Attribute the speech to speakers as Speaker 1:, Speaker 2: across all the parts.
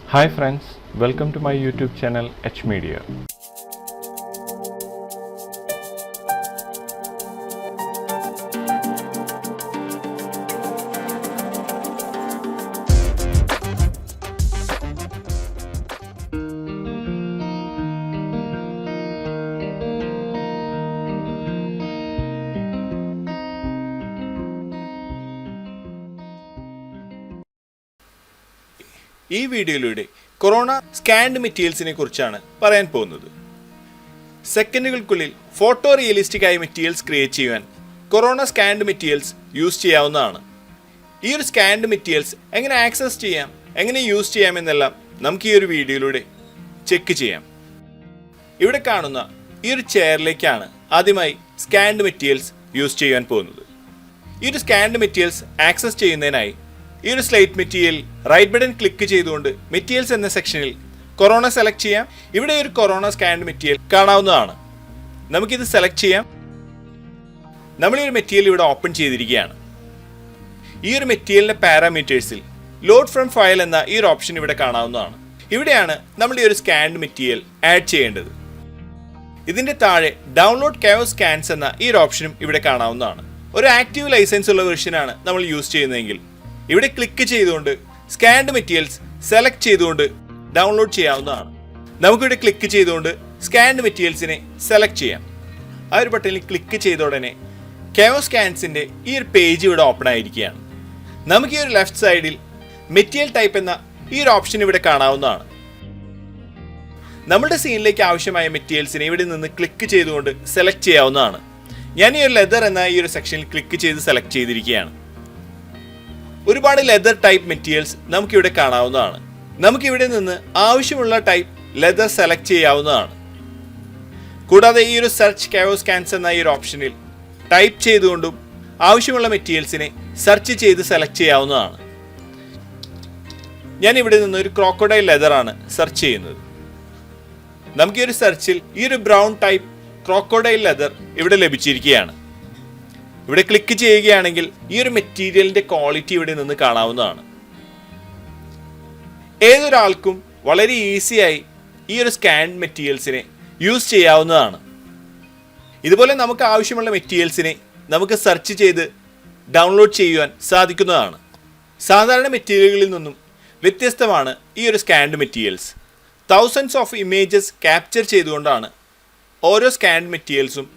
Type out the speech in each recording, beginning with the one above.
Speaker 1: Hi friends, welcome to my YouTube channel H Media.
Speaker 2: ഈ വീഡിയോയിലൂടെ corona scanned മെറ്റീരിയൽസിനെ കുറിച്ചാണ് പറയാൻ പോകുന്നത്. സെക്കൻഡുകൾക്കുള്ളിൽ ഫോട്ടോ റിയലിസ്റ്റിക് ആയ മെറ്റീരിയൽസ് ക്രിയേറ്റ് ചെയ്യുവാൻ കൊറോണ സ്കാൻഡ് മെറ്റീരിയൽസ് യൂസ് ചെയ്യാവുന്നതാണ്. ഈ ഒരു സ്കാൻഡ് മെറ്റീരിയൽസ് എങ്ങനെ ആക്സസ് ചെയ്യാം, എങ്ങനെ യൂസ് ചെയ്യാമെന്നെല്ലാം നമുക്ക് ഈ ഒരു വീഡിയോയിലൂടെ ചെക്ക് ചെയ്യാം. ഇവിടെ കാണുന്ന ഈ ഒരു ചെയറിലേക്കാണ് ആദ്യമായി സ്കാൻഡ് മെറ്റീരിയൽസ് യൂസ് ചെയ്യാൻ പോകുന്നത്. ഈ ഒരു സ്കാൻഡ് മെറ്റീരിയൽസ് ആക്സസ് ചെയ്യുന്നതിനായി ഈ ഒരു slate material right button click ചെയ്തുകൊണ്ട് മെറ്റീരിയൽസ് എന്ന സെക്ഷനിൽ കൊറോണ സെലക്ട് ചെയ്യാം. ഇവിടെ ഒരു കൊറോണ സ്കാൻഡ് മെറ്റീരിയൽ കാണാവുന്നതാണ്. നമുക്കിത് സെലക്ട് ചെയ്യാം. നമ്മൾ ഈ ഒരു മെറ്റീരിയൽ ഇവിടെ ഓപ്പൺ ചെയ്തിരിക്കുകയാണ്. ഈ ഒരു മെറ്റീരിയലിന്റെ പാരാമീറ്റേഴ്സിൽ ലോഡ് ഫ്രം ഫയൽ എന്ന ഈ ഒരു ഓപ്ഷൻ ഇവിടെ കാണാവുന്നതാണ്. ഇവിടെയാണ് നമ്മൾ ഈ ഒരു സ്കാൻഡ് മെറ്റീരിയൽ ആഡ് ചെയ്യേണ്ടത്. ഇതിന്റെ താഴെ ഡൗൺലോഡ് കെയോസ് സ്കാൻസ് എന്ന ഈ ഒരു ഓപ്ഷനും ഇവിടെ കാണാവുന്നതാണ്. ഒരു ആക്റ്റീവ് ലൈസൻസ് ഉള്ള വെർഷനാണ് നമ്മൾ യൂസ് ചെയ്യുന്നതെങ്കിൽ ഇവിടെ ക്ലിക്ക് ചെയ്തുകൊണ്ട് സ്കാൻഡ് മെറ്റീരിയൽസ് സെലക്ട് ചെയ്തുകൊണ്ട് ഡൗൺലോഡ് ചെയ്യാവുന്നതാണ്. നമുക്കിവിടെ ക്ലിക്ക് ചെയ്തുകൊണ്ട് സ്കാൻഡ് മെറ്റീരിയൽസിനെ സെലക്ട് ചെയ്യാം. ആ ഒരു ബട്ടണിൽ ക്ലിക്ക് ചെയ്ത ഉടനെ കെയോസ് സ്കാൻസിൻ്റെ ഈ ഒരു പേജ് ഇവിടെ ഓപ്പൺ ആയിരിക്കുകയാണ്. നമുക്ക് ഈ ഒരു ലെഫ്റ്റ് സൈഡിൽ മെറ്റീരിയൽ ടൈപ്പ് എന്ന ഈ ഒരു ഓപ്ഷൻ ഇവിടെ കാണാവുന്നതാണ്. നമ്മുടെ സീനിലേക്ക് ആവശ്യമായ മെറ്റീരിയൽസിനെ ഇവിടെ നിന്ന് ക്ലിക്ക് ചെയ്തുകൊണ്ട് സെലക്ട് ചെയ്യാവുന്നതാണ്. ഞാൻ ഈ ഒരു ലെതർ എന്ന ഈ ഒരു സെക്ഷനിൽ ക്ലിക്ക് ചെയ്ത് സെലക്ട് ചെയ്തിരിക്കുകയാണ്. ഒരുപാട് ലെതർ ടൈപ്പ് മെറ്റീരിയൽസ് നമുക്കിവിടെ കാണാവുന്നതാണ്. നമുക്കിവിടെ നിന്ന് ആവശ്യമുള്ള ടൈപ്പ് ലെതർ സെലക്ട് ചെയ്യാവുന്നതാണ്. കൂടാതെ ഈ ഒരു സെർച്ച് കെയോസ് സ്കാൻസ് എന്ന ഈ ഒരു ഓപ്ഷനിൽ ടൈപ്പ് ചെയ്തുകൊണ്ടും ആവശ്യമുള്ള മെറ്റീരിയൽസിനെ സെർച്ച് ചെയ്ത് സെലക്ട് ചെയ്യാവുന്നതാണ്. ഞാൻ ഇവിടെ നിന്ന് ഒരു ക്രോക്കോഡൈൽ ലെതറാണ് സെർച്ച് ചെയ്യുന്നത്. നമുക്ക് ഈ ഒരു സെർച്ചിൽ ഈ ഒരു ബ്രൗൺ ടൈപ്പ് ക്രോക്കോഡൈൽ ലെതർ ഇവിടെ ലഭിച്ചിരിക്കുകയാണ്. ഇവിടെ ക്ലിക്ക് ചെയ്യുകയാണെങ്കിൽ ഈ ഒരു മെറ്റീരിയലിന്റെ ക്വാളിറ്റി ഇവിടെ നിന്ന് കാണാവുന്നതാണ്. ഏതൊരാൾക്കും വളരെ ഈസിയായി ഈ ഒരു സ്കാൻഡ് മെറ്റീരിയൽസിനെ യൂസ് ചെയ്യാവുന്നതാണ്. ഇതുപോലെ നമുക്ക് ആവശ്യമുള്ള മെറ്റീരിയൽസിനെ നമുക്ക് സെർച്ച് ചെയ്ത് ഡൗൺലോഡ് ചെയ്യുവാൻ സാധിക്കുന്നതാണ്. സാധാരണ മെറ്റീരിയലുകളിൽ നിന്നും വ്യത്യസ്തമാണ് ഈ ഒരു scanned materials. Thousands of images capture ചെയ്തുകൊണ്ടാണ് ഓരോ സ്കാൻഡ് മെറ്റീരിയൽസും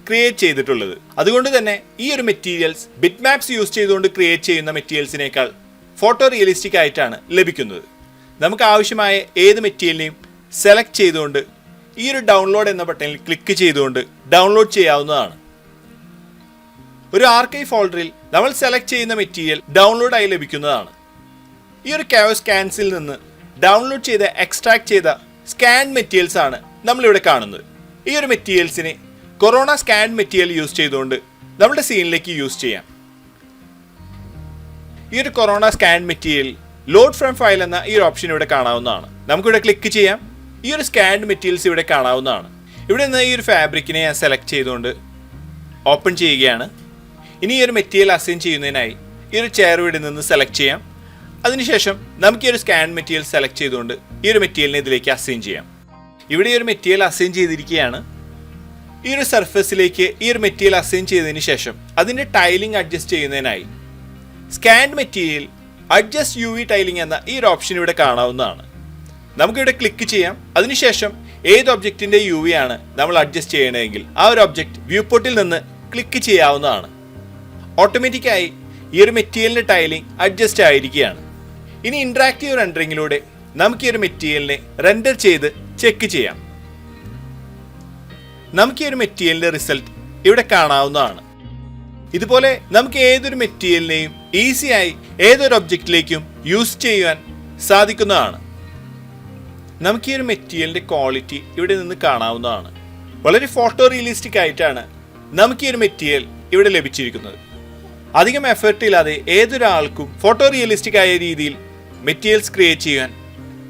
Speaker 2: ക്രിയേറ്റ് ചെയ്തിട്ടുള്ളത്. അതുകൊണ്ട് തന്നെ ഈ ഒരു മെറ്റീരിയൽസ് ബിറ്റ് മാപ്സ് യൂസ് ചെയ്തുകൊണ്ട് ക്രിയേറ്റ് ചെയ്യുന്ന മെറ്റീരിയൽസിനേക്കാൾ ഫോട്ടോ റിയലിസ്റ്റിക് ആയിട്ടാണ് ലഭിക്കുന്നത്. നമുക്ക് ആവശ്യമായ ഏത് മെറ്റീരിയലിനെയും സെലക്ട് ചെയ്തുകൊണ്ട് ഈ ഒരു ഡൗൺലോഡ് എന്ന ബട്ടണിൽ ക്ലിക്ക് ചെയ്തുകൊണ്ട് ഡൗൺലോഡ് ചെയ്യാവുന്നതാണ്. ഒരു ആർക്കൈവ് ഫോൾഡറിൽ നമ്മൾ സെലക്ട് ചെയ്യുന്ന മെറ്റീരിയൽ ഡൗൺലോഡ് ആയി ലഭിക്കുന്നതാണ്. ഈ ഒരു കെയോസ് സ്കാൻസിൽ നിന്ന് ഡൗൺലോഡ് ചെയ്ത് എക്സ്ട്രാക്ട് ചെയ്ത സ്കാൻ മെറ്റീരിയൽസ് ആണ് നമ്മളിവിടെ കാണുന്നത്. ഈ ഒരു മെറ്റീരിയൽസിനെ കൊറോണ സ്കാൻഡ് മെറ്റീരിയൽ യൂസ് ചെയ്തുകൊണ്ട് നമ്മുടെ സീനിലേക്ക് യൂസ് ചെയ്യാം. ഈ ഒരു corona scanned material load from file എന്ന ഈ ഒരു ഓപ്ഷൻ ഇവിടെ കാണാവുന്നതാണ്. നമുക്കിവിടെ ക്ലിക്ക് ചെയ്യാം. ഈ ഒരു സ്കാൻഡ് മെറ്റീരിയൽസ് ഇവിടെ കാണാവുന്നതാണ്. ഇവിടെ നിന്ന് ഈ ഒരു ഫാബ്രിക്കിനെ ഞാൻ സെലക്ട് ചെയ്തുകൊണ്ട് ഓപ്പൺ ചെയ്യുകയാണ്. ഇനി ഈ ഒരു മെറ്റീരിയൽ അസൈൻ ചെയ്യുന്നതിനായി ഈ ഒരു ചെയർ ഇവിടെ നിന്ന് സെലക്ട് ചെയ്യാം. അതിനുശേഷം നമുക്ക് ഈ ഒരു സ്കാൻഡ് മെറ്റീരിയൽ സെലക്ട് ചെയ്തുകൊണ്ട് ഈ ഒരു മെറ്റീരിയലിനെ ഇതിലേക്ക് അസൈൻ ചെയ്യാം. ഇവിടെ ഈ ഒരു മെറ്റീരിയൽ അസൈൻ ചെയ്തിരിക്കുകയാണ്. ഈ ഒരു സർഫസിലേക്ക് ഈ ഒരു മെറ്റീരിയൽ അസൈൻ ചെയ്തതിന് ശേഷം അതിൻ്റെ ടൈലിംഗ് അഡ്ജസ്റ്റ് ചെയ്യുന്നതിനായി scanned material adjust U V tiling എന്ന ഈ ഒരു ഓപ്ഷൻ ഇവിടെ കാണാവുന്നതാണ്. നമുക്കിവിടെ ക്ലിക്ക് ചെയ്യാം. അതിനുശേഷം ഏത് ഒബ്ജക്റ്റിൻ്റെ യു വി ആണ് നമ്മൾ അഡ്ജസ്റ്റ് ചെയ്യണമെങ്കിൽ ആ ഒരു ഒബ്ജക്റ്റ് വ്യൂ പോർട്ടിൽ നിന്ന് ക്ലിക്ക് ചെയ്യാവുന്നതാണ്. ഓട്ടോമാറ്റിക്കായി ഈ ഒരു മെറ്റീരിയലിൻ്റെ ടൈലിംഗ് അഡ്ജസ്റ്റ് ആയിരിക്കുകയാണ്. ഇനി ഇൻട്രാക്റ്റീവ് റെൻഡറിങ്ങിലൂടെ നമുക്ക് ഈ ഒരു മെറ്റീരിയലിനെ റെൻഡർ ചെയ്ത് ചെക്ക് ചെയ്യാം. നമുക്ക് ഈ ഒരു മെറ്റീരിയലിന്റെ റിസൾട്ട് ഇവിടെ കാണാവുന്നതാണ്. ഇതുപോലെ നമുക്ക് ഏതൊരു മെറ്റീരിയലിനെയും ഈസിയായി ഏതൊരു ഒബ്ജക്റ്റിലേക്കും യൂസ് ചെയ്യുവാൻ സാധിക്കുന്നതാണ്. നമുക്ക് ഈ ഒരു മെറ്റീരിയലിന്റെ ക്വാളിറ്റി ഇവിടെ നിന്ന് കാണാവുന്നതാണ്. വളരെ ഫോട്ടോ റിയലിസ്റ്റിക് ആയിട്ടാണ് നമുക്ക് ഈ ഒരു മെറ്റീരിയൽ ഇവിടെ ലഭിച്ചിരിക്കുന്നത്. അധികം എഫേർട്ട് ഇല്ലാതെ ഏതൊരാൾക്കും ഫോട്ടോ റിയലിസ്റ്റിക് ആയ രീതിയിൽ മെറ്റീരിയൽസ് ക്രിയേറ്റ് ചെയ്യാൻ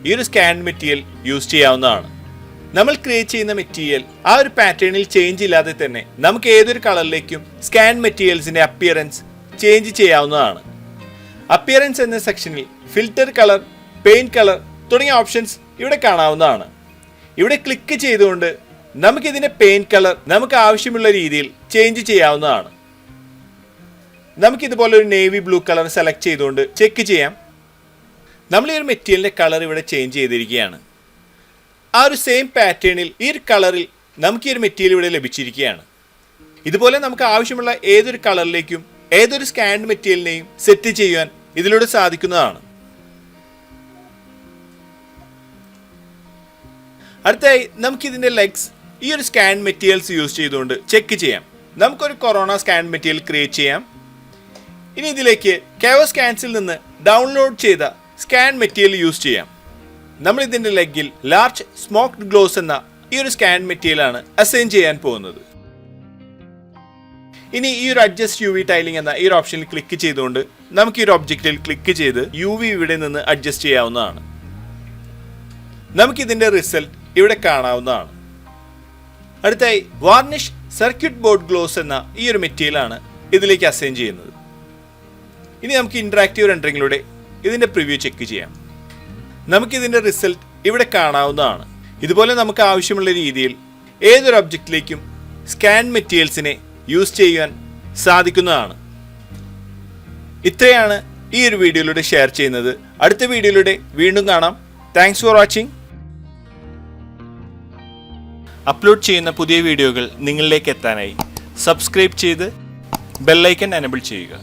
Speaker 2: ഈ ഒരു സ്കാൻഡ് മെറ്റീരിയൽ യൂസ് ചെയ്യാവുന്നതാണ്. നമ്മൾ ക്രിയേറ്റ് ചെയ്യുന്ന മെറ്റീരിയൽ ആ ഒരു പാറ്റേണിൽ ചേഞ്ച് ഇല്ലാതെ തന്നെ നമുക്ക് ഏതൊരു കളറിലേക്കും സ്കാൻ മെറ്റീരിയൽസിന്റെ അപ്പിയറൻസ് ചേഞ്ച് ചെയ്യാവുന്നതാണ്. അപ്പിയറൻസ് എന്ന സെക്ഷനിൽ ഫിൽറ്റർ കളർ, പെയിന്റ് കളർ തുടങ്ങിയ ഓപ്ഷൻസ് ഇവിടെ കാണാവുന്നതാണ്. ഇവിടെ ക്ലിക്ക് ചെയ്തുകൊണ്ട് നമുക്കിതിൻ്റെ പെയിൻറ് കളർ നമുക്ക് ആവശ്യമുള്ള രീതിയിൽ ചേഞ്ച് ചെയ്യാവുന്നതാണ്. നമുക്കിതുപോലെ ഒരു നേവി ബ്ലൂ കളർ സെലക്ട് ചെയ്തുകൊണ്ട് ചെക്ക് ചെയ്യാം. നമ്മൾ ഈ ഒരു മെറ്റീരിയലിൻ്റെ കളർ ഇവിടെ ചേഞ്ച് ചെയ്തിരിക്കുകയാണ്. ആ ഒരു സെയിം പാറ്റേണിൽ ഈ ഒരു കളറിൽ നമുക്ക് ഈ ഒരു മെറ്റീരിയൽ ഇവിടെ ലഭിച്ചിരിക്കുകയാണ്. ഇതുപോലെ നമുക്ക് ആവശ്യമുള്ള ഏതൊരു കളറിലേക്കും ഏതൊരു സ്കാൻഡ് മെറ്റീരിയലിനെയും സെറ്റ് ചെയ്യുവാൻ ഇതിലൂടെ സാധിക്കുന്നതാണ്. അടുത്തായി നമുക്കിതിൻ്റെ ലെഗ്സ് ഈ ഒരു സ്കാൻഡ് മെറ്റീരിയൽസ് യൂസ് ചെയ്തുകൊണ്ട് ചെക്ക് ചെയ്യാം. നമുക്കൊരു കൊറോണ സ്കാൻഡ് മെറ്റീരിയൽ ക്രിയേറ്റ് ചെയ്യാം. ഇനി ഇതിലേക്ക് കാവോ സ്കാൻസിൽ നിന്ന് ഡൗൺലോഡ് ചെയ്ത സ്കാൻ മെറ്റീരിയൽ യൂസ് ചെയ്യാം. നമ്മൾ ഇതിൻ്റെ ലെഗിൽ ലാർജ് സ്മോക്ഡ് ഗ്ലോസ് എന്ന ഈ ഒരു സ്കാൻ മെറ്റീരിയലാണ് അസൈൻ ചെയ്യാൻ പോകുന്നത്. ഇനി ഈ ഒരു അഡ്ജസ്റ്റ് UV ടൈലിംഗ് എന്ന ഈ ഒരു ഓപ്ഷനിൽ ക്ലിക്ക് ചെയ്തുകൊണ്ട് നമുക്ക് ഈ ഒരു ഒബ്ജക്റ്റിൽ ക്ലിക്ക് ചെയ്ത് UV ഇവിടെ നിന്ന് അഡ്ജസ്റ്റ് ചെയ്യാവുന്നതാണ്. നമുക്കിതിൻ്റെ റിസൾട്ട് ഇവിടെ കാണാവുന്നതാണ്. അടുത്തായി വാർണിഷ് സർക്യൂട്ട് ബോർഡ് ഗ്ലോസ് എന്ന ഈ ഒരു മെറ്റീരിയലാണ് ഇതിലേക്ക് അസൈൻ ചെയ്യുന്നത്. ഇനി നമുക്ക് ഇൻറ്ററാക്റ്റീവ് റെൻഡറിങ്ങിലൂടെ ഇതിൻ്റെ പ്രിവ്യൂ ചെക്ക് ചെയ്യാം. നമുക്കിതിൻ്റെ റിസൾട്ട് ഇവിടെ കാണാവുന്നതാണ്. ഇതുപോലെ നമുക്ക് ആവശ്യമുള്ള രീതിയിൽ ഏതൊരു ഒബ്ജക്റ്റിലേക്കും സ്കാൻ മെറ്റീരിയൽസിനെ യൂസ് ചെയ്യാൻ സാധിക്കുന്നതാണ്. ഇത്രയാണ് ഈ ഒരു വീഡിയോയിലൂടെ ഷെയർ ചെയ്യുന്നത്. അടുത്ത വീഡിയോയിലൂടെ വീണ്ടും കാണാം. Thanks for watching. അപ്ലോഡ് ചെയ്യുന്ന പുതിയ വീഡിയോകൾ നിങ്ങളിലേക്ക് എത്താനായി സബ്സ്ക്രൈബ് ചെയ്ത് ബെല്ലൈക്കൺ എനേബിൾ ചെയ്യുക.